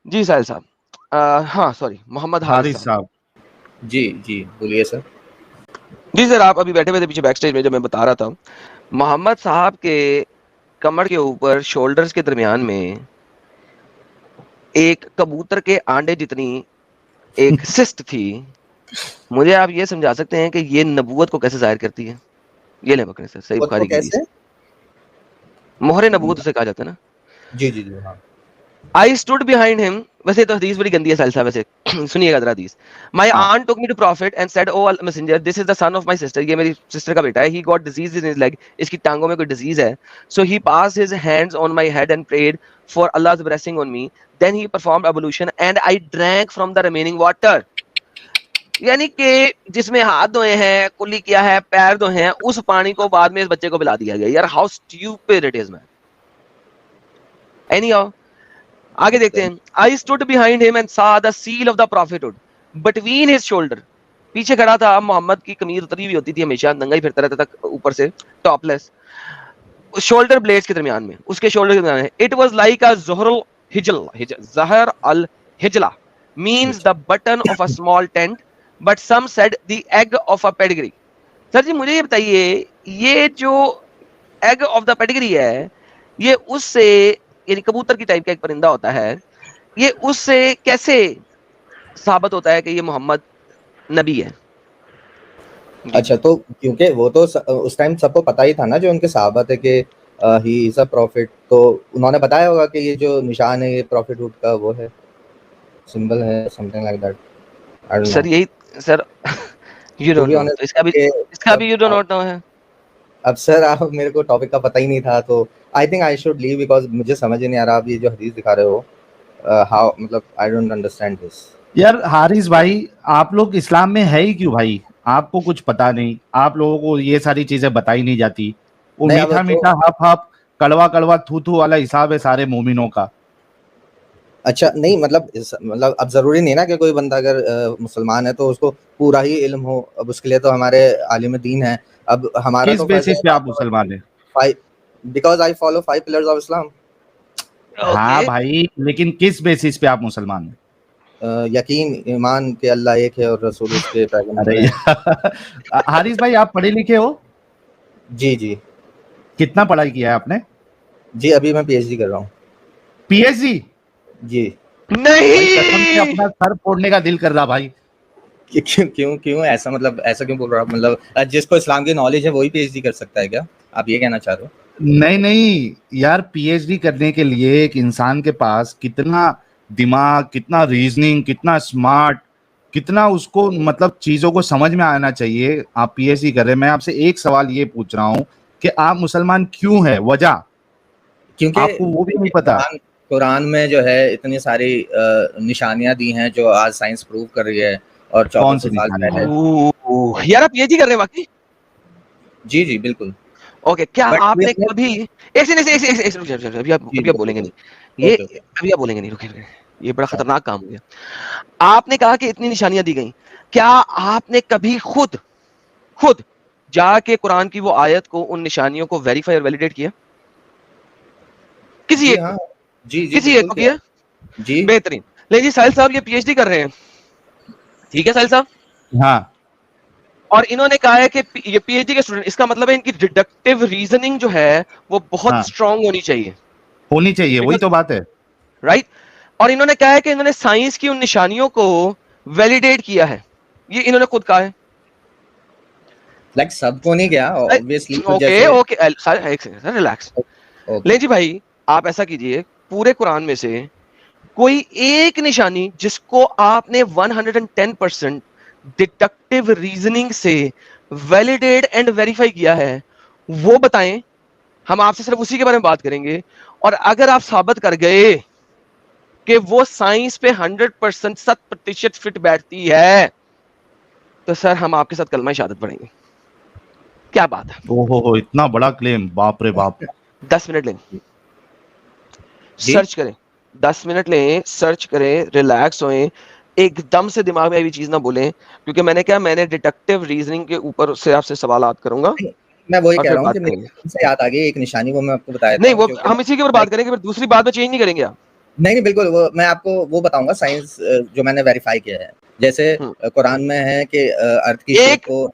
जी साहिल साहब, हाँ सॉरी, मोहम्मद हारिस हारिस साहब। साहब। जी जी बोलिए सर। जी सर, आप अभी बैठे हुए थे पीछे बैक स्टेज में, जब मैं बता रहा था, मोहम्मद साहब के कमर के ऊपर शोल्डर्स के दरमियान में एक कबूतर के अंडे जितनी एक सिस्ट थी। मुझे आप ये समझा सकते हैं कि ये नबूवत को कैसे जाहिर करती है? ये ले पकड़े सर, सही खुद को बुखारी की हदीस, कैसे? मोहरे नबूवत उसे कहा जाता है ना। जी जी जी हाँ। I stood behind him. वैसे तो हदीस बड़ी गंदी है साहिल साहब, वैसे सुनिएगा जरा हदीस। My हाँ aunt took me to prophet and said, "Oh messenger, this is the son of my sister." ये मेरी सिस्टर का बेटा है। He got disease in his leg. इसकी टांगों में कोई डिजीज है। So he passed his hands on my head and prayed for Allah's blessing on me. Then he performed ablution and I drank from the remaining water. यानी कि जिसमें हाथ धोए हैं, कुल्ली किया है, पैर धोए हैं, उस पानी को बाद में इस बच्चे को पिला दिया गया। यार how stupid it is man. Anyhow, आगे देखते हैं। I stood behind him and saw the seal of the prophethood between his shoulder. पीछे खड़ा था, मोहम्मद की कमीज उतरी हुई होती थी हमेशा, नंगा ही फिरता रहता था ऊपर से, टॉपलेस, शोल्डर ब्लेड्स के दरमियान में, उसके शोल्डर के दरमियान में। इट वाज लाइक अ ज़हरुल हिजल, ज़हर अल हिजला means the button of a small tent, but some said the egg of a pedigree. Sir जी मुझे ये बताइए, ये जो एग ऑफ द पेडिग्री है, ये उससे, यानी कबूतर की टाइप का एक परिंदा होता है, ये उससे कैसे साबित होता है कि ये मोहम्मद नबी है? अच्छा, तो क्योंकि वो तो उस टाइम सबको पता ही था ना, जो उनके सहाबा थे, कि ही इज अ प्रॉफिट, तो उन्होंने बताया होगा कि ये जो निशान है ये प्रॉफिटहुड का वो है, सिंबल है, something like that. I don't sir know, यही sir you too don't be know, to honest. इसका भी यू डोंट नो है। अब सर आप, मेरे को टॉपिक का पता ही नहीं था, तो I think I should leave, because मुझे समझ ही नहीं आ रहा आप ये जो हदीस दिखा रहे हो, हाउ, मतलब आई डोंट अंडरस्टैंड दिस। यार हारिस भाई, आप लोग इस्लाम में है ही क्यों भाई? आपको कुछ पता नहीं, आप लोगों को ये सारी चीजें बताई नहीं जाती। वो नहीं, अब मीठा तो मीठा हप हप, कड़वा कड़वा थू थू वाला हिसाब है सारे मोमिनों का। अच्छा नहीं, मतलब अब जरूरी नहीं ना कि कोई बंदा अगर मुसलमान है तो उसको पूरा ही इल्म हो। अब उसके लिए तो हमारे आलिम दीन है। अब हमारा किस तो फर्ज बेसिस पे आप मुसलमान है, है? Because I follow 5 pillars of Islam. हाँ ओके, भाई, लेकिन किस बेसिस पे आप मुसलमान हैं? यकीन, ईमान के अल्लाह एक है और रसूल उसके पैगंबर अरे हैं। यार हारिस भाई, आप पढ़े लिखे हो? जी जी कितना पढ़ाई किया है आपने? जी, अभी मैं पीएचडी कर रहा हूँ। पीएचडी? जी। भाई कसम से नहीं। अपना सर फोड़ने का दिल कर रहा भाई। क्यों क्यों क्यों ऐसा, मतलब ऐसा क्यों बोल रहा हूँ? मतलब जिसको इस्लाम की नॉलेज है वही पीएचडी कर सकता है क्या? आप ये कहना चाह रहे हो? नहीं नहीं यार, पीएचडी करने के लिए एक इंसान के पास कितना दिमाग, कितना रीजनिंग, कितना स्मार्ट, कितना उसको मतलब चीजों को समझ में आना चाहिए। आप पीएचडी कर रहे हैं, मैं आपसे एक सवाल ये पूछ रहा हूँ कि आप मुसलमान क्यों है, वजह क्योंकि आपको वो भी नहीं पता? कुरान में जो है इतनी सारी निशानियां दी हैं जो आज साइंस प्रूव कर रही है, और कौन 1400 सी साल निशानी है? पहले। यार आप पीएचडी कर रहे हैं वाकई? जी जी बिल्कुल। ओके, क्या बट आपने कभी, एक सेकंड रुक जाइए, जी अभी आप बोलेंगे नहीं, ये ओके ओके। अभी आप बोलेंगे नहीं, रुकिए, ये बड़ा खतरनाक काम हो गया। आपने कहा कि इतनी निशानियां दी गई, क्या आपने कभी खुद खुद जाके कुरान की वो आयत को, उन निशानियों को वेरीफाई और वैलिडेट किया? किसी जी एक को, हाँ, जी जी किसी एक बिल्कुल को किया। किया? जी बेहतरीन। लेकिन जी साहिल साहब ये पीएचडी कर रहे हैं, ठीक है साहिल साहब, हाँ और इन्होंने कहा है कि ये पीएचडी के स्टूडेंट, इसका मतलब है इनकी डिडक्टिव रीजनिंग जो है वो बहुत हाँ, स्ट्रांग होनी चाहिए, होनी चाहिए, वही तो बात है। राइट? और इन्होंने कहा है कि इन्होंने साइंस की उन निशानियों को वैलिडेट किया है, ये इन्होंने खुद कहा है। लाइक सबको नहीं गया ऑब्वियसली, तो ओके जैसे ओके, एक सेकंड सर, रिलैक्स। ओके। ले जी भाई, आप ऐसा कीजिए, पूरे कुरान में से कोई एक निशानी जिसको आपने 110% डिडक्टिव रीजनिंग से वैलिडेट एंड वेरीफाई किया है, वो बताएं। हम आपसे सिर्फ उसी के बारे में बात करेंगे, और अगर आप साबित कर गए कि वो साइंस पे 100%, 100% फिट बैठती है, तो सर हम आपके साथ कलमा शहादत पढ़ेंगे। क्या बात है? ओहो, इतना बड़ा क्लेम, बाप रे बाप। 10 मिनट लें, जी सर्च करें, 10 मिनट लें, सर्च करें, रिलैक्स होएं, एकदम से दिमाग में अभी चीज ना बोलें, क्योंकि मैंने डिडक्टिव रीजनिंग के ऊपर से आपसे सवालात करूंगा नहीं, मैं वही और कह फिर रहा हूँ बात कि करेंगे। मेरे से याद आ गई एक निशानी, वो मैं आपको बता देता नहीं, हूँ, वो जो कि हम इसी के ऊपर बात लाइक करेंगे, फिर दूसरी बात में चेंज नहीं करेंगे आप। नहीं बिल्कुल, वो मैं आपको वो बताऊंगा साइंस जो मैंने वेरीफाई किया है। जैसे कुरान में है कि अर्थ की शेप को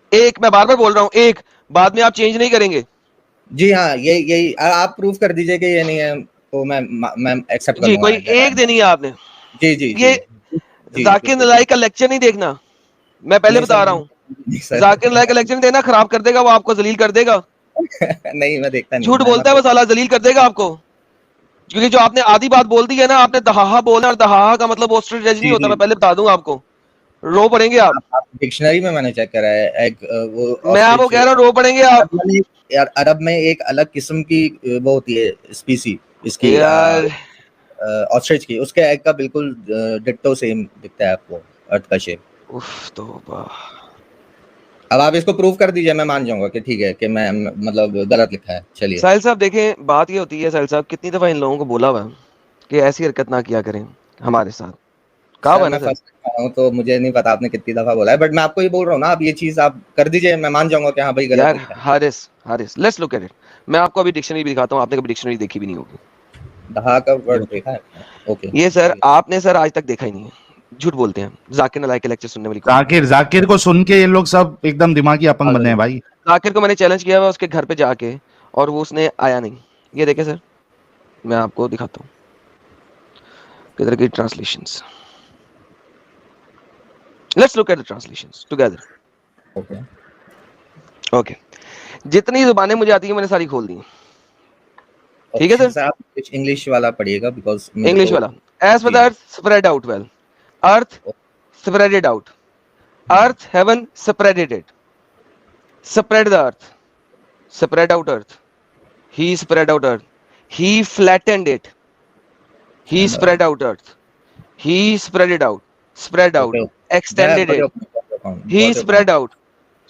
एक मैं बार बार बोल रहा हूँ, एक बाद में आप चेंज नहीं करेंगे। जी हाँ, यही आप प्रूफ कर दीजिए कि ये नहीं है तो मैं एक्सेप्ट कर जी, लूंगा। कोई एक देनी है आपने। जी जी ये जी जाकिर नालायक का लेक्चर नहीं देखना, मैं पहले बता रहा हूँ। जाकिर नालायक का लेक्चर नहीं देना, खराब कर देगा वो, आपको जलील कर देगा। नहीं मैं देखता नहीं, झूठ बोलता है वो साला, जलील कर देगा आपको। क्योंकि जो आपने आधी बात बोल दी है ना, आपने दहाहा बोलना, और दहाहा का मतलब ऑस्ट्रिच नहीं होता, मैं पहले बता दूंगा आपको। रो पड़ेंगे आप। डिक्शनरी में मैंने चेक करा है, एक वो मैं आपको कह रहा हूँ रो पड़ेंगे आप। अरब में एक अलग किस्म की वो होती है स्पीसी इसकी, यार ऑस्ट्रिच की, उसके एग का बिल्कुल डिट्टो सेम दिखता है आपको अर्थ का शेप। उफ तौबा। अब आप इसको प्रूव कर दीजिए, मैं मान जाऊंगा कि ठीक है कि मैं मतलब गलत लिखा है। चलिए साहिल साहब देखें, बात ये होती है साहिल साहब, कितनी दफा इन लोगों को बोला हुआ है कि ऐसी हरकत ना किया करें हमारे साथ, कहा हुआ सर है ना मैं सर। फर्स्ट टाइम हूं तो मुझे नहीं पता आपने कितनी दफा बोला है, बट मैं आपको ये बोल रहा हूँ ना, आप ये चीज आप कर दीजिए, मैं मान जाऊंगा कि हाँ भाई गलत यार लिखा है। Haris let's look at it. मैं आपको अभी डिक्शनरी भी दिखाता हूँ, आपने कभी डिक्शनरी देखी भी नहीं होगी। दहा का वर्ड देखा है? ओके ये सर आपने सर आज तक देखा ही नहीं है, झूठ बोलते हैं। जाकिर नालायक के लेक्चर सुनने वाली कौन है? जाकिर को सुन के ये लोग सब एकदम दिमागी अपंग बने हैं भाई। जाकिर को मैंने चैलेंज किया हुआ उसके घर पे जाके, और वो उसने आया नहीं। ये देखे सर, मैं आपको दिखाता हूँ किधर की translations. Let's look at the translations together. Okay okay, जितनी जुबानें मुझे आती है मैंने सारी खोल दी। ठीक है सर, आप इंग्लिश वाला पढ़िएगा बिकॉज इंग्लिश वाला। As per the earth spread out well, earth spreaded out, earth heaven spreaded it, spread the earth, spread out earth, he spread out earth, he flattened it, he spread out earth, he spread it out, spread out, extended it, he spread out,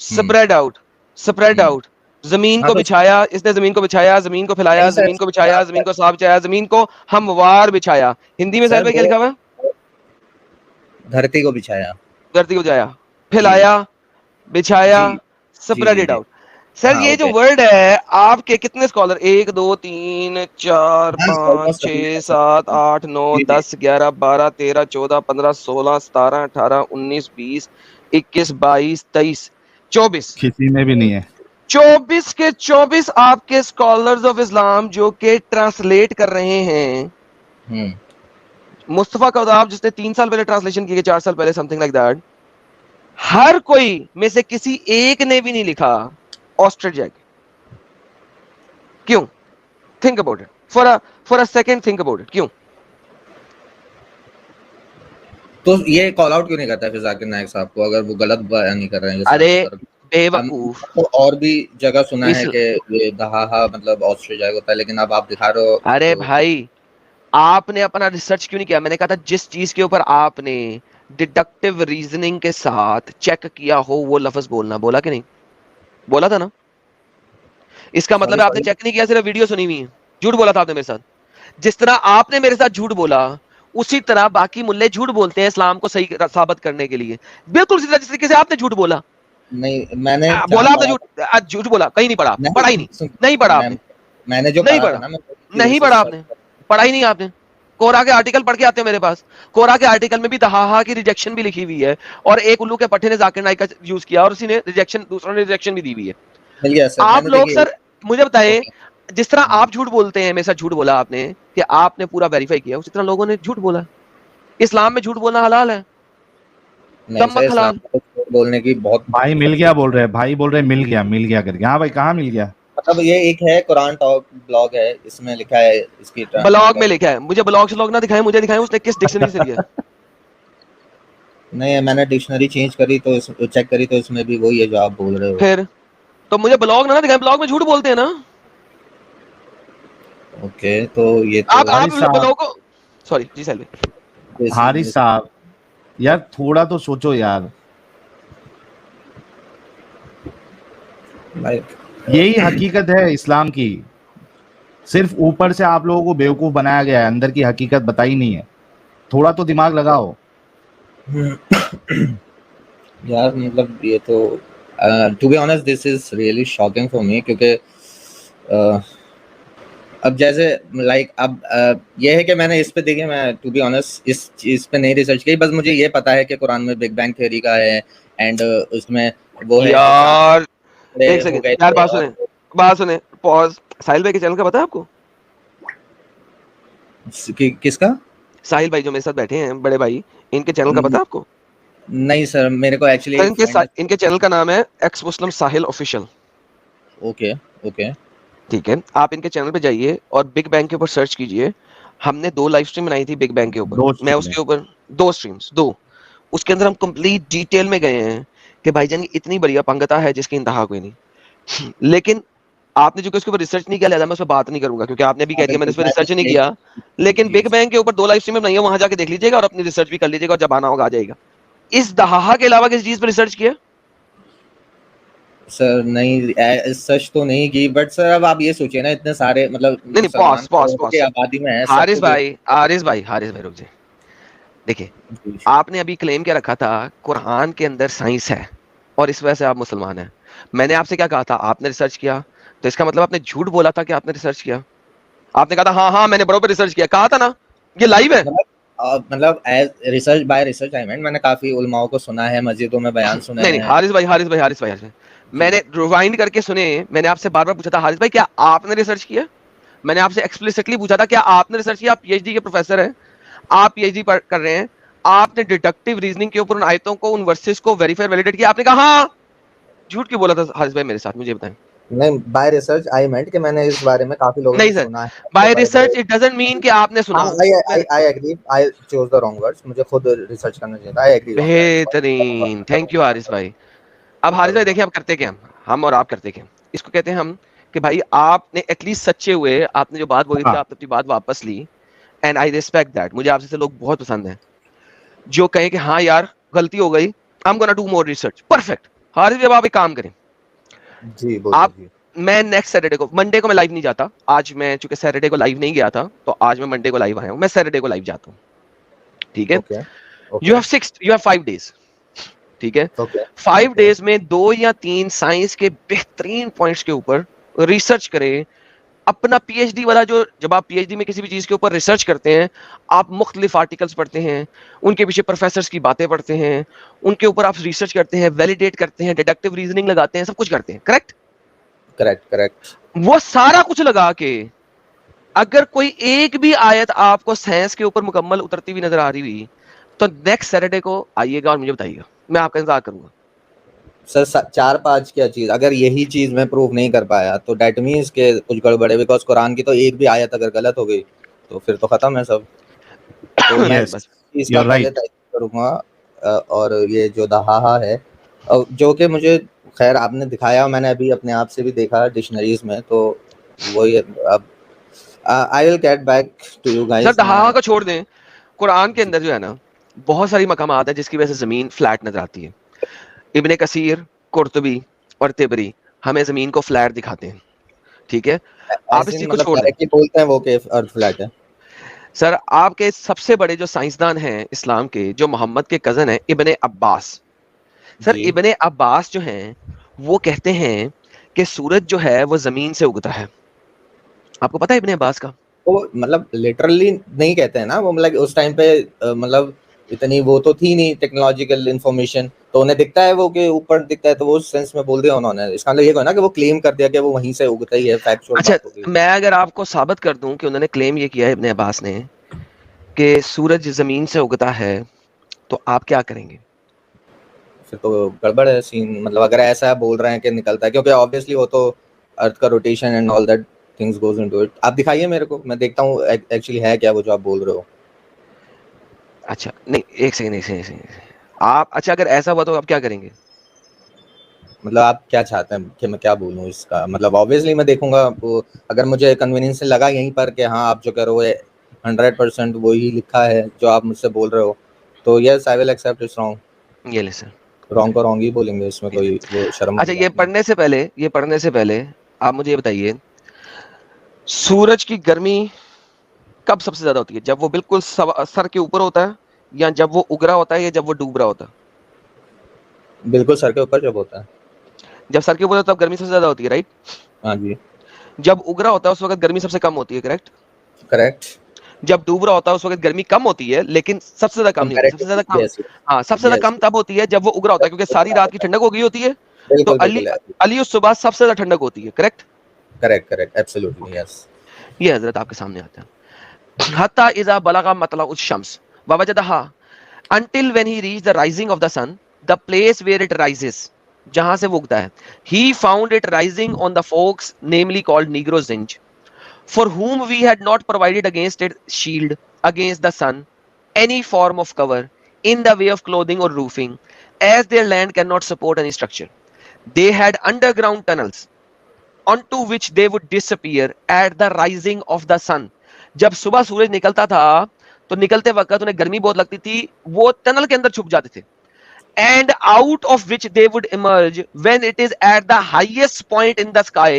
spread out, spread out, जमीन को बिछाया इसने, जमीन को बिछाया, जमीन को फैलाया, जमीन को बिछाया, जमीन को साफ बिछाया, जमीन को हमवार बिछाया। हिंदी में साहिब भाई क्या लिखा हुआ है? धरती को बिछाया, धरती को बिछाया, फैलाया, बिछाया, स्प्रेड इट आउट। सर ये जो वर्ड है, आपके कितने स्कॉलर, 1 2 3 4 5 6 7 8 9 10 11 12 13 14 15 16 17 18 19 20 21 22 23 24 किसी में भी नहीं है। 24 के 24 आपके स्कॉलर्स ऑफ इस्लाम जो के ट्रांसलेट कर रहे हैं। मुस्तफा कौदाब जिसने 3 साल पहले ट्रांसलेशन किए, 4 साल पहले, समथिंग लाइक दैट, हर कोई में से किसी एक ने भी नहीं लिखा ऑस्ट्रिच एग। क्यों? Think about it for a second, think about it, क्यों? तो ये कॉल आउट क्यों नहीं करता फिर जाकिर नायक साहब को, अगर वो गलत बयान नहीं कर रहे हैं? अरे बेवकूफ, तो और भी जगह सुना है कि ये दहाहा मतलब ऑस्ट्रिच एग होता है, लेकिन अब आप दिखा रहे हो। अरे भाई आपने अपना रिसर्च क्यों नहीं किया? मैंने कहा था जिस चीज के ऊपर आपने डिडक्टिव रीजनिंग के साथ चेक किया हो वो लफ्ज बोलना। बोला कि नहीं? बोला था ना। इसका मतलब आपने चेक नहीं किया, सिर्फ वीडियो सुनी हुई है। झूठ बोला था आपने मेरे साथ। जिस तरह आपने मेरे साथ झूठ बोला, उसी तरह बाकी मुल्ले झूठ बोलते हैं इस्लाम को सही साबित करने के लिए। बिल्कुल उसी तरह जिस तरीके से आपने झूठ बोला। नहीं मैंने बोला आपने झूठ बोला, कहीं नहीं पढ़ा, पढ़ा ही नहीं पढ़ा आपने, मैंने जो नहीं पढ़ा, नहीं पढ़ा आपने, पढ़ा ही नहीं आपने। कोरा के आर्टिकल पढ़ के आते हो मेरे पास। कोरा के आर्टिकल में भी दहाहा की रिजेक्शन भी लिखी हुई है, और एक उल्लू के पट्टे ने जाकिर नाइक का यूज किया, और उसी ने रिजेक्शन, दूसरों ने रिजेक्शन भी दी हुई है। आप लोग सर मुझे बताएं, जिस तरह आप झूठ बोलते हैं, मेरे साथ झूठ बोला आपने कि आपने पूरा वेरीफाई किया, उसी तरह लोगों ने झूठ बोला। इस्लाम में झूठ बोलना हलाल है, दम मत हलाल बोलने की। बहुत भाई मिल गया बोल रहे हैं, भाई बोल रहे हैं मिल गया करके। हाँ भाई कहाँ मिल गया? मतलब ये एक है कुरान टॉक ब्लॉग है, इसमें लिखा है, इसकी ब्लॉग में लिखा है। मुझे ब्लॉग से लोग ना दिखाएं, मुझे दिखाएं उसने किस डिक्शनरी से लिया। नहीं मैंने डिक्शनरी चेंज करी तो चेक करी तो इसमें भी वही है जो आप बोल रहे हो। फिर तो मुझे ब्लॉग ना दिखाएं, ब्लॉग में झूठ बोलते हैं ना। ओके तो ये तो आप ब्लॉग को, सॉरी जी सैलवी, हारिस साहब यार थोड़ा तो सोचो यार। यही हकीकत है इस्लाम की, सिर्फ ऊपर से आप लोगों को बेवकूफ बनाया गया है, अंदर की हकीकत बताई नहीं है। थोड़ा तो दिमाग लगाओ यार। मतलब ये तो to be honest this is really shocking for me, क्योंकि अब जैसे लाइक अब ये है कि मैंने इस पे देखिए, मैं टू बी ऑनेस्ट इस चीज पे नहीं रिसर्च की, बस मुझे ये पता है कि कुरान में बिग बैंग थ्योरी का है एंड उसमें वो है कि चार यार टुकड़े एक हो सेकंड गए यार, थे और बात सुने, पॉज। साहिल भाई के चैनल का पता है आपको? किसका? साहिल भाई जो मेरे साथ बैठे हैं, बड़े भाई, इनके चैनल का पता है आपको? नहीं सर, मेरे को सर एक्चुअली इनके चैनल का नाम है एक्स मुस्लिम साहिल ऑफिशियल। ओके ओके ठीक है, आप इनके चैनल पे जाइए और बिग बैंग के ऊपर सर्च कीजिए। हमने 2 लाइव स्ट्रीम बनाई थी बिग बैंग के ऊपर, दो मैं stream है। उसके ऊपर 2 स्ट्रीम्स, 2, उसके अंदर हम कंप्लीट डिटेल में गए हैं कि भाईजान की इतनी बढ़िया पंगता है जिसकी इंतहा कोई नहीं। लेकिन आपने जो कि उसके ऊपर रिसर्च नहीं किया, लिहाजा मैं उस पर बात नहीं करूंगा, क्योंकि आपने भी कह दिया मैंने उस पर रिसर्च नहीं किया। लेकिन बिग बैंग के ऊपर 2 लाइव स्ट्रीम बनाई है, वहां जाके देख लीजिएगा और अपनी रिसर्च भी कर लीजिएगा, और जब आना होगा आ जाएगा। इस दहाहा के अलावा किसी चीज पर रिसर्च किया? सर नहीं, सच तो नहीं की, बट सर अब आप ये सोचिए ना, इतने सारे मतलब नहीं नहीं, मुसलमान पॉज पॉज करोड़ों की पॉज। आबादी में है, हारिस सबको भाई, हारिस भाई रुक जाए। देखिए, जी, आपने अभी क्लेम क्या रखा था, कुरान के अंदर साइंस है और इस वजह से आप मुसलमान हैं। मैंने आपसे क्या कहा था, आपने रिसर्च किया, तो इसका मतलब आपने झूठ बोला था कि आपने रिसर्च किया। आपने कहा था हाँ हाँ मैंने बरोबर रिसर्च किया, कहा था ना, ये लाइव है। मतलब as research by research I mean मैंने काफी उलमाओं को सुना है, मस्जिदों में बयान सुने नहीं नहीं, हैं। हारिस भाई, जी मैंने रिवाइंड करके सुने। मैंने आपसे बार बार पूछा था हारिस भाई क्या आपने रिसर्च किया। मैंने आपसे एक्सप्लिसिटली पूछा था क्या आपने रिसर्च किया। आप पीएचडी के प्रोफेसर हैं, आप पीएचडी कर रहे हैं, आपने डिडक्टिव रीजनिंग के ऊपर उन आयतों को, उन वर्सेस को वेरीफाई वैलिडेट किया। आपने कहा हाँ। झूठ क्यों बोला था हारिस भाई मेरे साथ, मुझे बताएं। नहीं, बाय रिसर्च आई मेंट कि मैंने इस बारे में काफी लोगों से नहीं सर, सुना है, तो बाय बड़े बड़े। रिसर्च इट डजंट मीन कि आपने हाँ, सुना। आई मैं I I agree, I chose the wrong words, मुझे खुद रिसर्च करना चाहिए था, आई एग्री ऑन बेहतरीन, थैंक यू हारिस भाई। अब हारिस भाई दैट। देखिए, अब करते क्या हम और आप करते क्या, इसको कहते हैं हम कि भाई आपने एटलीस्ट सच्चे हुए, आपने जो बात बोली थी हाँ आपने अपनी बात वापस ली, एंड आई रिस्पेक्ट दैट। मुझे आपसे लोग बहुत पसंद हैं जो कहें कि हाँ यार गलती हो गई, I am gonna do more research. Perfect. Haris भाई अब आप एक काम करें, जी बोलिए आप, जी। मैं नेक्स्ट सैटरडे को, मंडे को मैं लाइव नहीं जाता। आज मैं चूंकि सैटरडे को लाइव नहीं गया था, तो आज मैं मंडे को लाइव आया हूं, मैं सैटरडे को लाइव जाता हूँ। ठीक है, okay you okay have 5 days. ठीक है, ओके 5 ओके डेज में 2 या 3 साइंस के बेहतरीन पॉइंट्स के ऊपर रिसर्च करें। अपना पीएचडी वाला जो, जब आप पीएचडी में किसी भी चीज के ऊपर रिसर्च करते हैं, आप मुख्तलिफ आर्टिकल्स पढ़ते हैं, उनके पीछे प्रोफेसर्स की बातें पढ़ते हैं, उनके ऊपर आप रिसर्च करते हैं, वैलिडेट करते हैं, डिडक्टिव रीजनिंग लगाते हैं, सब कुछ करते हैं, करेक्ट? Correct correct. वो सारा कुछ लगा के अगर कोई एक भी आयत आपको साइंस के ऊपर मुकम्मल उतरती हुई नजर आ रही हुई, तो नेक्स्ट सैटरडे को आइएगा और मुझे बताइएगा, मैं आपका इंतजार करूंगा। सर 4-5 क्या चीज, अगर यही चीज मैं प्रूव नहीं कर पाया तो डेट मीन्स के कुछ गड़बड़ है, बिकॉज कुरान की तो एक भी आयत अगर गलत हो गई तो फिर तो खत्म है सब। तो मैं यस, इसका यू आर पहले राइट। तहकीक करूंगा। और ये जो दहाहा है, जो कि मुझे खैर आपने दिखाया, मैंने अभी अपने आप से भी देखा डिक्शनरीज में, तो वही अब I will get back to you sir guys. मैं दहाहा को छोड़ दें, कुरान के अंदर जो है ना, बहुत सारी मकामात है जिसकी वजह से जमीन फ्लैट नजर आती है। इब्ने कसीर, कुर्तुबी और तिबरी हमें जमीन को फ्लैट दिखाते हैं। ठीक है, आप ऐसे इस चीज को मतलब छोड़ दें। डायरेक्टली बोलते हैं वो कि अर्थ फ्लैट है। सर आपके सबसे बड़े जो साइंसदान हैं इस्लाम के, जो मोहम्मद के कजन हैं, इब्ने अब्बास। सर जी, इब्ने अब्बास जो हैं, वो कहते हैं कि सूरज जो है वो जमीन से उगता है। आपको पता है इब्ने अब्बास का? वो मतलब लिटरली नहीं कहते हैं ना, वो मतलब उस टाइम पे मतलब इतनी वो तो थी नहीं टेक्नोलॉजिकल इंफॉर्मेशन, तो उन्हें दिखता है वो कि ऊपर दिखता है, तो वो उस सेंस में बोल दिया उन्होंने। इसका मतलब ये कहो ना कि वो क्लेम कर दिया कि वो वहीं से उगता ही है, फैक्चुअल अच्छा, बात हो गई। मैं अगर आपको साबित कर दूं कि उन्होंने क्लेम ये किया है इब्ने अब्बास ने कि सूरज जमीन से उगता है, तो आप क्या करेंगे? फिर तो गड़बड़ है सीन, मतलब अगर ऐसा बोल रहे हैं कि निकलता है, क्योंकि ऑब्वियसली वो तो अर्थ का rotation and all that things goes into it. आप दिखाइए मेरे को, मैं देखता हूँ एक्चुअली है क्या वो जो आप बोल रहे हो। अच्छा नहीं, एक सेकंड एक सेकंड। आप, अच्छा अगर ऐसा हुआ तो आप क्या करेंगे? मतलब आप क्या चाहते हैं कि मैं क्या बोलूँ इसका, मतलब ऑब्वियसली मैं देखूंगा वो, अगर मुझे कन्वीनियंस लगा यहीं पर कि हाँ आप जो कह रहे हो 100% वही लिखा है जो आप मुझसे बोल रहे हो, तो yes I will accept it's wrong. ये ले सर। रॉन्ग को रॉन्ग ही बोलेंगे, इसमें कोई वो शर्म अच्छा वाली ये बात नहीं। पढ़ने से पहले आप मुझे ये बताइए, सूरज की गर्मी कब सबसे ज्यादा होती है? जब वो बिल्कुल सर के ऊपर होता है, या जब वो उग रहा होता है, या जब वो डूब रहा होता है? बिल्कुल सर के ऊपर जब होता है। जब सर के ऊपर होता है तब गर्मी सबसे ज्यादा होती है, राइट? हाँ जी। जब उग रहा होता है उस वक्त गर्मी सबसे कम होती है, करेक्ट? करेक्ट। जब डूब रहा होता है उस वक्त गर्मी कम होती है, लेकिन सबसे ज्यादा कम नहीं होती। सबसे ज्यादा कम, Yes, हाँ, सबसे ज्यादा yes, कम तब होती है जब वो उग रहा होता है, क्योंकि सारी रात की ठंडक हो गई होती है, तो बिल्कुल अली बिल्कुल, अली उस सुबह सबसे ज्यादा ठंडक होती है, correct? Correct correct, absolutely, yes. ये हजरत आपके सामने आता है। हत्ता इजा बलगा मतला उस Shams ववजदहा, until when he reached the rising of the sun, the place where it rises, जहां से वो उगता है, he found it rising on the forks, namely called Negro Zinj, for whom we had not provided against it shield against the sun, any form of cover in the way of clothing or roofing, as their land cannot support any structure. They had underground tunnels onto which they would disappear at the rising of the sun. जब सुबह सूरज निकलता था तो निकलते वक्त उन्हें गर्मी बहुत लगती थी, वो टनल के अंदर छुप जाते थे, and out of which they would emerge when it is at the highest point in the sky.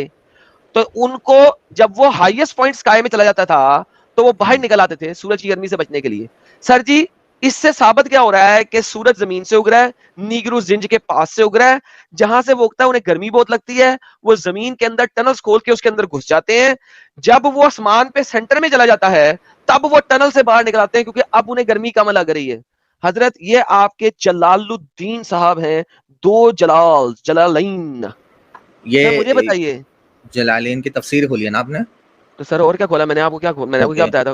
तो उनको जब वो हाईएस्ट पॉइंट स्काई में चला जाता था तो वो बाहर निकल आते थे सूरज की गर्मी से बचने के लिए। सर जी, इससे साबित क्या हो रहा है कि सूरज जमीन से उग रहा है, नीग्रो जिंज के पास से उग रहा है, जहां से वो उगता है उन्हें गर्मी बहुत लगती है, वो जमीन के अंदर टनल्स खोल के उसके अंदर घुस जाते हैं, जब वो आसमान पे सेंटर में चला जाता है तब वो टनल से बाहर निकल आते हैं, क्योंकि अब उन्हें गर्मी कम लग रही है। हजरत, ये आपके जलालुद्दीन साहब हैं, दो जलाल जलालैन। ये मुझे बताइए, जलालेन की तफसीर खोली है ना आपने? तो सर और क्या खोला मैंने? आपको क्या मैंने आपको क्या बताया था?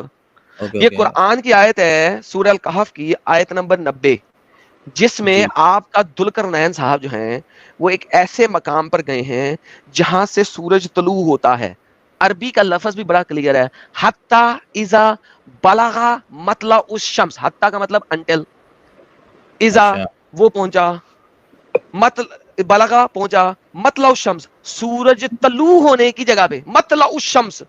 ओके ये ओके, कुरान की आयत है, सूरह अल कहफ की आयत नंबर 90, जिसमें जी। आपका दुलकरनैन साहब जो हैं वो एक ऐसे मकाम पर गए हैं जहां से सूरज तलू होता है। अरबी का लफ्ज भी बड़ा क्लियर है, हत्ता इजा बलगा मतला उस शम्स। हत्ता का मतलब अंटिल, इजा अच्छा, वो पहुंचा, मतल बलगा पहुंचा, मतला उस शम्स सूरज तलू होने की जगह पे, मतला उस शम्स।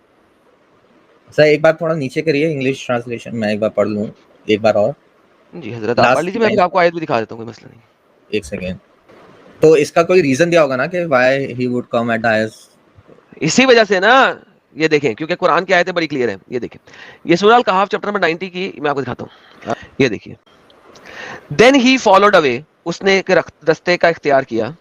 सर एक बार थोड़ा नीचे करिए, इंग्लिश ट्रांसलेशन मैं एक बार पढ़ लूं, एक बार और। जी हजरत, आप पढ़ लीजिए, मैं फिर आपको आयत भी दिखा देता हूँ, कोई मसला नहीं। एक सेकेंड। तो इसका कोई रीजन दिया होगा ना कि why he would come at the highest? इसी वजह से ना, ये देखें, क्योंकि कुरान की आयतें बड़ी क्लियर है। ये देखें, ये सूरह अल कहफ चैप्टर नंबर 90 की मैं आपको दिखाता हूँ। ये देखिए, देन ही फॉलोड अवे, उसने एक रास्ते का इख्तियार किया,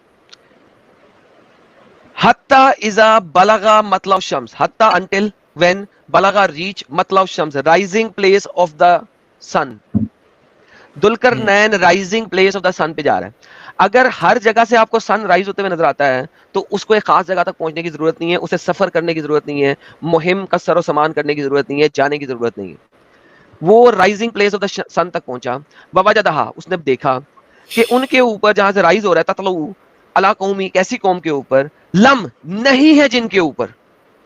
हत्ता इजा बलगा मतलब शम्स, हत्ता अंटिल व्हेन, बलगा रीच मतलब शम्स, rising place of the sun. Dhulqarnain rising place of the sun पे जा रहा है। अगर हर जगह से आपको सन राइज होते हुए नजर आता है तो उसको एक खास जगह तक पहुंचने की जरूरत नहीं है, उसे सफर करने की जरूरत नहीं है, मुहिम का सरो सामान करने की जरूरत नहीं है, जाने की जरूरत नहीं है। वो राइजिंग प्लेस ऑफ द सन तक पहुंचा। ववजदहा, उसने देखा कि उनके ऊपर जहां से राइज हो रहा है, ततलू अला कौमी, एक ऐसी कौम के ऊपर, लम नहीं है जिनके ऊपर,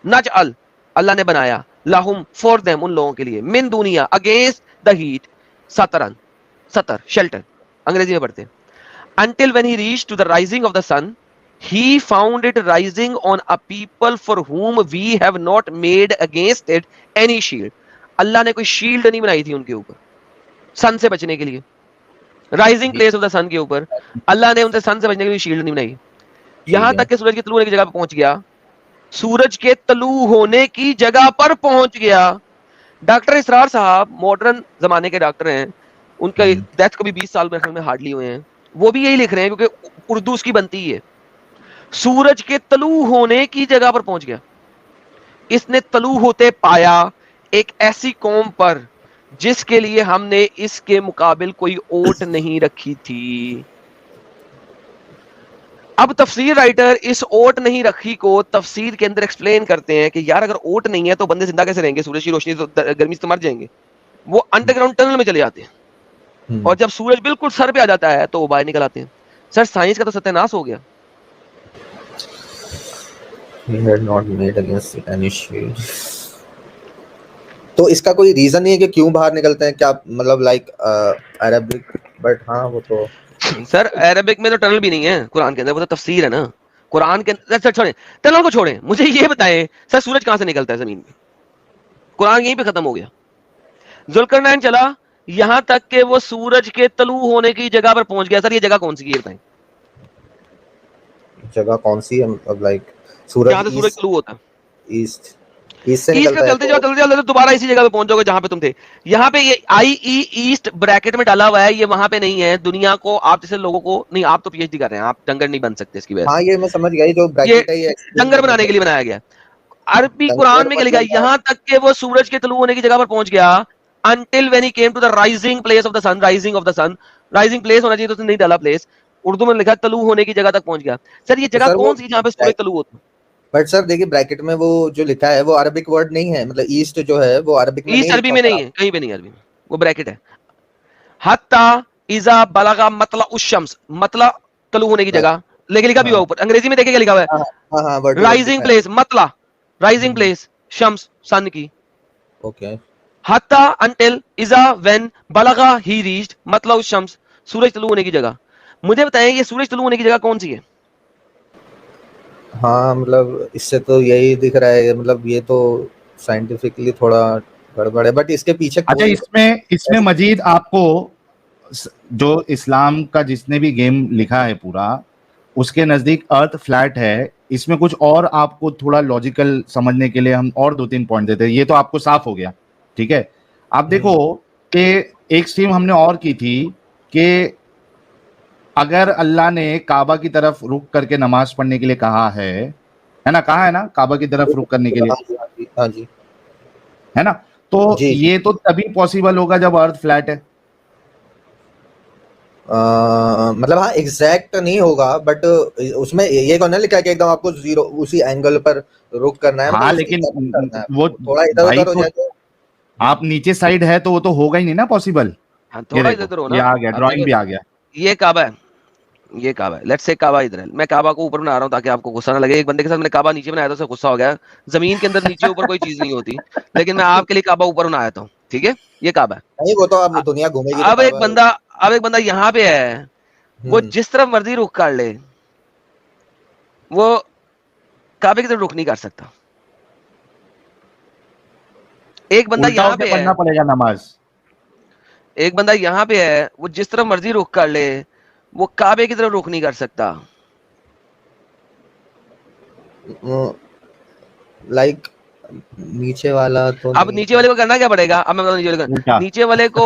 नजअल अल्लाह ने बनाया, लहुम फॉर देम उन लोगों के लिए, मिन दुनिया अगेंस्ट द हीट, सतरन, सतर शेल्टर अंग्रेजी में पढ़ते हैं। Until when he reached to the rising of the sun, he found it rising on a people for whom we have not made against it any shield. अल्लाह ने कोई shield नहीं बनाई थी उनके ऊपर सन से बचने के लिए। राइजिंग प्लेस ऑफ द सन के ऊपर अल्लाह ने उनसे सन से बचने के लिए शील्ड नहीं बनाई। यहां तक कि सूरज के तलू होने की जगह पर पहुंच गया, सूरज के तलू होने की जगह पर पहुंच गया। डॉक्टर इसरार साहब मॉडर्न जमाने के डॉक्टर हैं, उनका डेथ को भी 20 साल में हार्डली हुए हैं, वो भी यही लिख रहे हैं क्योंकि उर्दू उसकी बनती है। सूरज के तलू होने की जगह पर पहुंच गया, इसने तलू होते पाया एक ऐसी कौम पर जिसके लिए हमने इसके मुकाबिल कोई ओट नहीं रखी थी। अब तफसीर राइटर इस ओट नहीं रखी को तफसीर के अंदर एक्सप्लेन करते हैं कि यार अगर ओट नहीं है तो बंदे जिंदा कैसे रहेंगे, सूरज की रोशनी तो गर्मी से तो मर जाएंगे। वो अंडरग्राउंड टनल में चले जाते हैं और जब सूरज बिल्कुल सर पे आ जाता है तो वो बाहर निकल आते हैं। सर साइंस का तो सत्यानाश हो गया। तो इसका कोई रीजन नहीं है कि क्यों बाहर निकलते हैं, क्या मतलब लाइक अरबिक? बट हाँ वो तो सर अरबिक में तो टनल भी नहीं है कुरान के अंदर, वो तो तफसीर है ना कुरान के अंदर। सर छोड़ें टनल को, छोड़ें, मुझे ये बताएं सर सूरज कहां से निकलता है जमीन में? कुरान यहीं पे खत्म हो गया। जुल्करनैन चला यहां तक कि वो सूरज के तलू होने की जगह पर पहुंच गया। सर ये जगह कौन सी है बताएं? जगह कौन सी है मतलब लाइक सूरज जहां से सूरज तलू होता है, ईस्ट से ईस्ट निकलता पे है चलते जाओ चलते जाओ दोबारा इसी जगह पे पहुंच जाओगे जहां पे तुम थे। यहाँ पे ये IE ईस्ट ब्रैकेट में डाला हुआ है, ये वहां पे नहीं है। दुनिया को आप जैसे लोगों को नहीं, आप तो PhD कर रहे हैं, आप डंगर नहीं बन सकते इसकी वजह से। हाँ ये मैं समझ गया, जो ब्रैकेट है ये डंगर बनाने के लिए बनाया गया। अरबी कुरान में क्या लिखा है, यहाँ तक कि वो सूरज के तलू होने की जगह पर पहुंच गया, until when he came to the rising place of the sun, rising of the sun, rising place होना चाहिए तो उसने नहीं डाला place, उर्दू में लिखा तलू होने की जगह तक पहुंच गया। सर ये जगह कौन सी जहाँ पे सूरज तलू होता है? बट सर देखिए ब्रैकेट में वो जो लिखा है वो अरबिक वर्ड नहीं है, मतलब ईस्ट जो है वो अरबिक में ईस्ट अरबी में नहीं है, कहीं पे नहीं है अरबी में, वो ब्रैकेट है। हत्ता इजा बलगा मतला उशम्स, मतला तलू होने की जगह, लेकिन लिखा भी हुआ ऊपर, अंग्रेजी में देखिए क्या लिखा हुआ है, हाँ वर्ड राइजिंग प्लेस, मतला राइजिंग प्लेस, शम्स सन की, ओके। हत्ता अंटिल इजा व्हेन बलगा ही रीच्ड मतला उशम्स, सूरज तलू होने की जगह। मुझे बताएं ये सूरज तलू होने की जगह कौन सी है? हाँ मतलब इससे तो यही दिख रहा है, मतलब ये तो साइंटिफिकली थोड़ा गड़बड़ है, बट इसके पीछे अच्छा इसमें मजीद आपको जो इस्लाम का जिसने भी गेम लिखा है पूरा, उसके नजदीक अर्थ फ्लैट है। इसमें कुछ और आपको थोड़ा लॉजिकल समझने के लिए हम और 2-3 पॉइंट देते हैं। ये तो आपको साफ हो गया, ठीक है। आप देखो कि एक स्ट्रीम हमने और की थी कि अगर अल्लाह ने काबा की तरफ रुक करके नमाज पढ़ने के लिए कहा है ना, कहा है ना काबा की तरफ रुक करने के लिए, हाँ जी है ना, तो ये तो तभी पॉसिबल होगा जब अर्थ फ्लैट है। मतलब हाँ एग्जैक्ट नहीं होगा, बट उसमें ये कौन है लिखा है कि एकदम आपको जीरो उसी एंगल पर रुक करना है। हाँ मतलब लेकिन वो थोड़ा इधर उधर हो जाए तो आप नीचे साइड है तो वो तो होगा ही नहीं ना पॉसिबल। हाँ, थोड़ा इधर हो ना, ये आ गया, ड्राइंग भी आ गया। ये काबा है, ये काबा है, लेट्स से काबा इधर है, मैं काबा को ऊपर बना रहा हूँ ताकि आपको गुस्सा ना लगे। एक बंदे के साथ मैंने काबा नीचे बनाया था, उसे गुस्सा हो गया। जमीन के अंदर नीचे ऊपर कोई चीज नहीं होती, लेकिन मैं आपके लिए काबा ऊपर बनाया था, ठीक है। ये काबा है, नहीं वो तो अब दुनिया घूमेगी। अब एक बंदा यहाँ पे है, वो जिस तरफ मर्जी रुख कर ले, वो काबे की तरफ रुख नहीं कर सकता। एक बंदा यहाँ पे पढ़ना पड़ेगा नमाज। एक बंदा यहाँ पे है, वो जिस तरफ मर्जी रुख कर ले, वो काबे की तरफ रुख नहीं कर सकता। लाइक नीचे वाला तो अब नीचे वाले को करना क्या पड़ेगा? अब मैं बताऊं, नीचे वाले को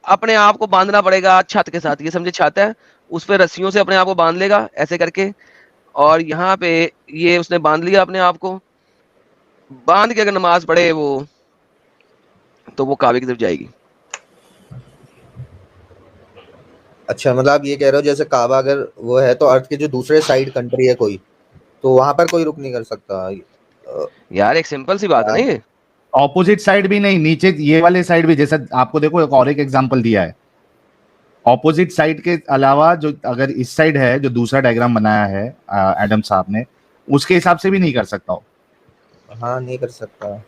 अपने आप को बांधना पड़ेगा छत के साथ। ये समझे, छत है, उस पे रस्सियों से अपने आप को बांध लेगा ऐसे करके, और यहाँ पे ये उसने बांध लिया अपने आप को, बांध के अगर नमाज पढ़े वो, तो वो काबे की तरफ जाएगी। अच्छा मतलब आप ये कह रहे हो जैसे काबा अगर वो है तो अर्थ के जो दूसरे साइड कंट्री है कोई, तो वहां पर कोई रुक नहीं कर सकता। यार एक सिंपल सी बात है ना, ये ऑपोजिट साइड भी नहीं, नीचे ये वाले साइड भी, जैसा आपको देखो एक और एक एग्जांपल दिया है। ऑपोजिट साइड के अलावा जो अगर इस साइड है, जो दूसरा डायग्राम बनाया है एडम साहब ने, उसके हिसाब से भी नहीं कर सकता हो। हाँ नहीं कर सकता।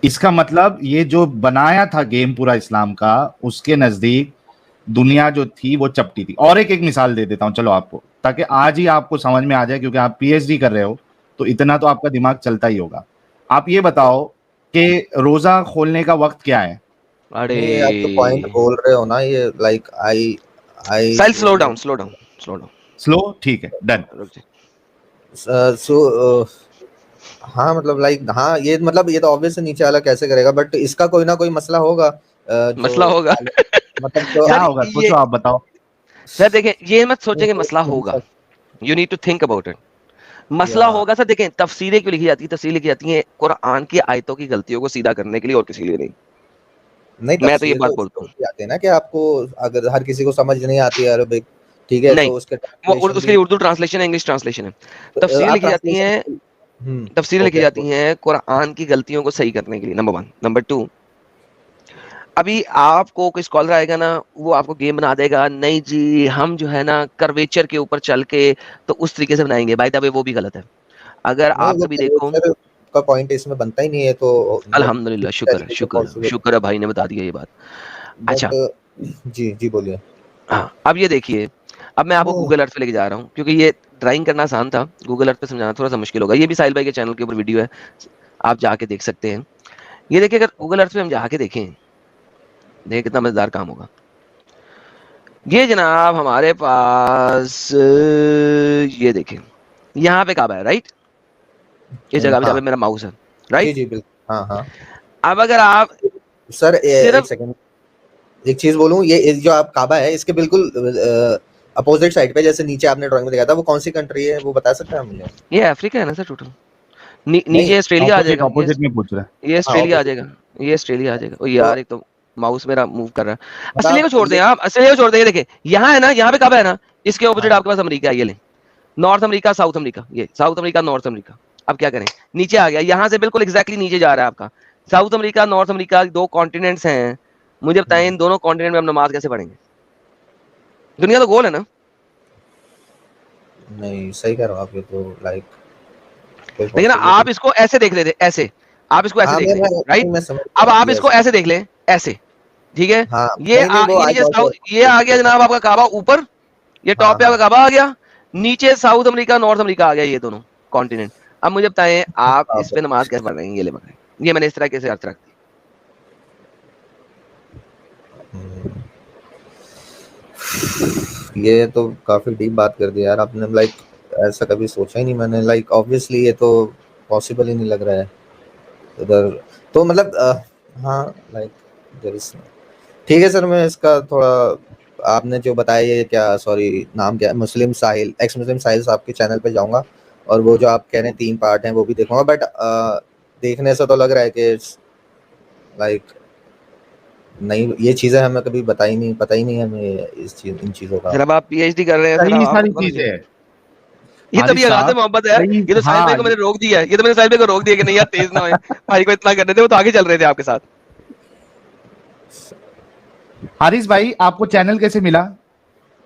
इसका मतलब ये जो बनाया था गेम पूरा इस्लाम का, उसके नजदीक दुनिया जो थी वो चपटी थी। और एक मिसाल दे देता हूं चलो आपको, ताकि आज ही आपको समझ में आ जाए, क्योंकि आप पीएचडी कर रहे हो तो इतना तो आपका दिमाग चलता ही होगा। आप ये बताओ कि रोजा खोलने का वक्त क्या है? अरे आप तो पॉइंट बोल रहे हो ना, ये लाइक आई स्लो डाउन, ठीक है, डन। हाँ मतलब लाइक हाँ ये मतलब ये तो ऑब्वियस है नीचे वाला कैसे करेगा, बट इसका कोई ना कोई मसला होगा। मसला होगा मतलब क्या होगा सोचो, आप बताओ सर। देखें, ये मत सोचे कि मसला होगा, you need to think about it. मसला होगा सर। देखें, तफसीरें क्यों लिखी जाती है? तफसीरें लिखी जाती हैं कुरान की आयतों की गलतियों को सीधा करने के लिए, और किसी लिए नहीं। मैं तो ये बात बोलता हूँ आते हैं ना कि आपको अगर हर किसी को समझ नहीं आती है अरबिक, ठीक है, तो उसके लिए उर्दू ट्रांसलेशन है, इंग्लिश ट्रांसलेशन है। तफसीरें लिखी जाती हैं, तफसीरें लिखी जाती हैं कुरान की गलतियों को सही करने के लिए, नंबर 1। नंबर 2, अभी आपको कोई स्कॉलर आएगा ना, वो आपको गेम बना देगा, नहीं जी हम जो है ना कर्वेचर के ऊपर चल के तो उस तरीके से बनाएंगे, बाय द वे वो भी गलत है। अगर आप कभी देखो का पॉइंट इसमें बनता ही नहीं है, तो अल्हम्दुलिल्लाह, शुक्र है भाई ने बता दिया ये बात। अच्छा जी बोलिए। हाँ, अब ये देखिए, अब मैं आपको गूगल अर्थ पे लेके जा रहा हूँ, क्योंकि ये ड्राइंग करना आसान था, गूगल अर्थ पे समझाना थोड़ा सा मुश्किल होगा। ये भी साहिल भाई के चैनल के ऊपर वीडियो है, आप जाके देख सकते हैं। ये देखिए, अगर गूगल अर्थ पे हम जाके देखें, देखिए कितना मजेदार काम होगा। ये जनाब हमारे पास, ये देखें यहाँ पे काबा है, राइट? इस जगह पे जहाँ पे मेरा माउस है, राइट? जी बिल्कुल, हाँ। अब अगर आप सर एक सेकंड, एक चीज बोलूं, ये जो आप काबा है इसके बिल्कुल अपोजिट साइड पे, जैसे नीचे आपने ड्राइंग में दिखाया था, वो कौन सी कंट्री है वो बता सकते हैं मुझे? ये अफ्रीका है ना सर टोटल। नीचे ऑस्ट्रेलिया आ जाएगा, ऑपोजिट में पूछ रहा है। ये ऑस्ट्रेलिया आ जाएगा, ये ऑस्ट्रेलिया आ जाएगा। ओ यार एक तो माउस मेरा मूव कर रहा है। ऑस्ट्रेलिया को छोड़ दें आप, ऑस्ट्रेलिया को छोड़ दें। ये देखिए यहाँ है ना, यहाँ पे कब है ना, इसके ऑपोजिट आपके पास अमेरिका है। ये ले नॉर्थ अमेरिका, साउथ अमेरिका, ये साउथ अमेरिका, नॉर्थ अमेरिका। अब क्या करें, नीचे आ गया, यहाँ से बिल्कुल एग्जैक्टली नीचे जा रहा है आपका south America, north America, 2 continents हैं। मुझे बताएं इन दोनों कॉन्टिनेंट में हम नमाज कैसे पढ़ेंगे? दुनिया तो गोल है ना। नहीं सही कह रहे हो आप, ये तो लाइक लेकिन ना आप इसको ऐसे देख लेते, ऐसे आप इसको ऐसे देख लें, राइट। अब आप इसको ऐसे देख लें, ऐसे, ठीक है। ये आ गया जनाब आपका काबा ऊपर, ये टॉप पे आपका काबा आ गया, नीचे साउथ अमेरिका, नॉर्थ अमेरिका आ गया, ये दोनों कॉन्टिनेंट। अब मुझे बताएं आप इस पे नमाज कैसे पढ़ रहे हैं? ये ले बताएं, ये मैंने इस तरह कैसे अर्थ रख दी। ये तो काफी डीप बात कर दी यार आपने, लाइक ऐसा कभी सोचा ही नहीं मैंने, लाइक ऑब्वियसली ये तो पॉसिबल ही नहीं लग रहा है उधर तो, मतलब हाँ लाइक देयर इज। ठीक है सर, मैं इसका थोड़ा आपने जो बताया, ये क्या सॉरी नाम क्या है, मुस्लिम साहिल, एक्स मुस्लिम साहिल साहब के चैनल पे जाऊंगा और वो जो आप कह रहे हैं 3 पार्ट हैं वो भी देखूंगा। बट देखने से तो लग रहा है कि लाइक नहीं, ये चीजें हमें कभी पता ही नहीं हमें इन चीजों का। जब आप पीएचडी कर रहे हैं सही सारी चीजें है, ये तभी आगाज़ मोहब्बत है। ये तो साहिल भाई को मैंने रोक दिया है, ये तो मैंने साहिल भाई को रोक दिया कि नहीं यार तेज ना होए, भाई को इतना करने दे, वो तो आगे चल रहे थे आपके साथ। हारिस भाई आपको चैनल कैसे मिला?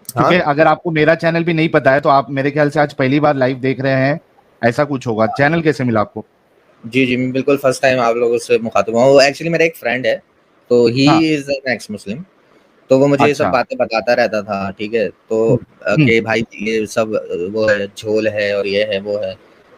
क्योंकि अगर आपको मेरा चैनल भी नहीं पता है तो आप मेरे ख्याल से आज पहली बार लाइव देख रहे हैं, ऐसा कुछ होगा। चैनल कैसे मिला आपको? जी मैं बिल्कुल फर्स्ट टाइम आप लोगों से मुखातिब हुआ हूँ। एक्चुअली मेरा एक फ्रेंड है, तो ही इज एन एक्स मुस्लिम, तो वो मुझे ये सब बातें बताता रहता था, ठीक है। तो कि भाई ये सब वो है, झोल है और ये है वो है,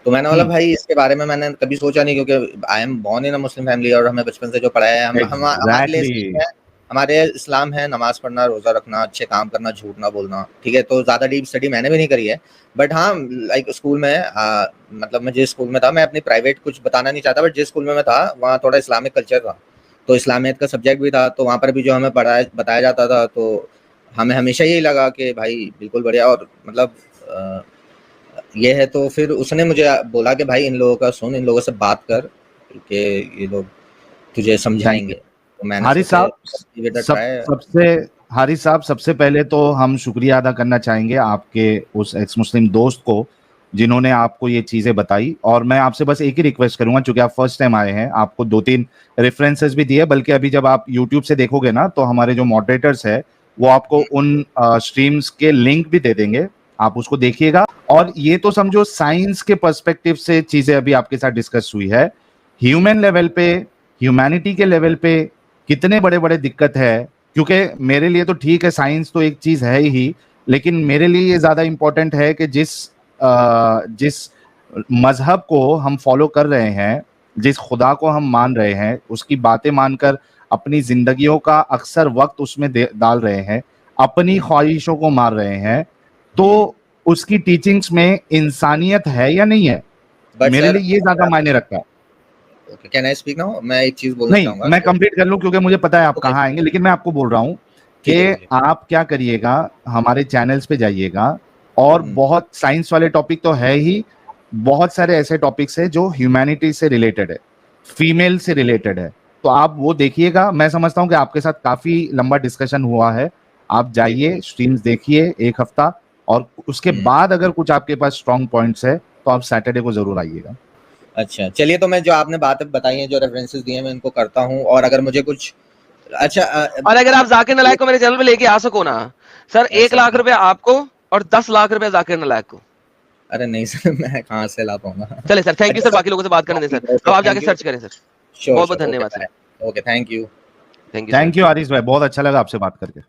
तो मैंने बोला भाई इसके बारे में मैंने कभी सोचा नहीं, क्योंकि I am born in a Muslim family और हमें बचपन से जो पढ़ाया है हमारे इस्लाम है नमाज पढ़ना, रोजा रखना, अच्छे काम करना, झूठ ना बोलना, ठीक है। तो ज्यादा डीप स्टडी मैंने भी नहीं करी है, बट हाँ लाइक स्कूल में मतलब मैं जिस स्कूल में था, मैं अपनी प्राइवेट कुछ बताना नहीं चाहता, बट जिस स्कूल में मैं था वहाँ थोड़ा इस्लामिक कल्चर था, तो इस्लामियत का सब्जेक्ट भी था, तो वहाँ पर भी जो हमें बताया जाता था, तो हमें हमेशा यही लगा कि भाई बिल्कुल बढ़िया, और मतलब ये है। तो फिर उसने मुझे बोला कि भाई इन लोगों का सुन, इन लोगों से बात कर कि ये लोग तुझे समझाएंगे। तो मैंने हारिस साहब सबसे पहले तो हम शुक्रिया अदा करना चाहेंगे आपके उस एक्स मुस्लिम दोस्त को जिन्होंने आपको ये चीजें बताई। और मैं आपसे बस एक ही रिक्वेस्ट करूंगा, क्योंकि आप फर्स्ट टाइम आए हैं, आपको 2-3 रेफरेंसेस भी दिए, बल्कि अभी जब आप यूट्यूब से देखोगे ना तो हमारे जो मॉडरेटर्स है वो आपको उन स्ट्रीम्स के लिंक भी दे देंगे, आप उसको देखिएगा। और ये तो समझो साइंस के पर्सपेक्टिव से चीजें अभी आपके साथ डिस्कस हुई है, ह्यूमन लेवल पे, ह्यूमैनिटी के लेवल पे कितने बड़े बड़े दिक्कत है। क्योंकि मेरे लिए तो ठीक है साइंस तो एक चीज है ही, लेकिन मेरे लिए ये ज्यादा इंपॉर्टेंट है कि जिस मजहब को हम फॉलो कर रहे हैं, जिस खुदा को हम मान रहे हैं, उसकी बातें मानकर अपनी जिंदगियों का अक्सर वक्त उसमें डाल रहे हैं, अपनी ख्वाहिशों को मार रहे हैं, तो उसकी टीचिंग्स में इंसानियत है या नहीं है, मेरे लिए ये ज्यादा मायने रखता है। Can I speak now? मैं एक चीज बोलना चाहूंगा, मैं कंप्लीट कर लूं क्योंकि मुझे पता है आप कहाँ आएंगे, लेकिन मैं आपको बोल रहा हूँ कि आप क्या करिएगा, हमारे चैनल्स पे जाइएगा, और बहुत साइंस वाले टॉपिक तो है ही, बहुत सारे ऐसे टॉपिक्स है जो ह्यूमैनिटी से रिलेटेड है, फीमेल से रिलेटेड है, तो आप वो देखिएगा। मैं समझता हूँ कि आपके साथ काफी लंबा डिस्कशन हुआ है, आप जाइए स्ट्रीम्स देखिए 1 हफ्ता, और उसके बाद अगर कुछ आपके पास स्ट्रॉन्ग पॉइंट्स है तो आप सैटरडे को जरूर आइएगा। अच्छा चलिए, तो मैं जो आपने बातें बताई हैं, जो रेफरेंसेस दिए हैं, मैं इनको करता हूं, और अगर मुझे कुछ और अगर आप जाकिर नालायक को मेरे चैनल पे लेके आ सको ना सर, 1 लाख रुपए आपको और 10 लाख रुपए जाकिर नालायक को। अरे नहीं सर, मैं कहाँ से ला पाऊंगा। चले सर, थैंक यू सर, बाकी लोगों से बात करने दें सर, तो आप जाके सर्च करें सर। बहुत बहुत धन्यवाद sir. Okay, thank you Haris भाई, बहुत अच्छा लगा आपसे बात करके।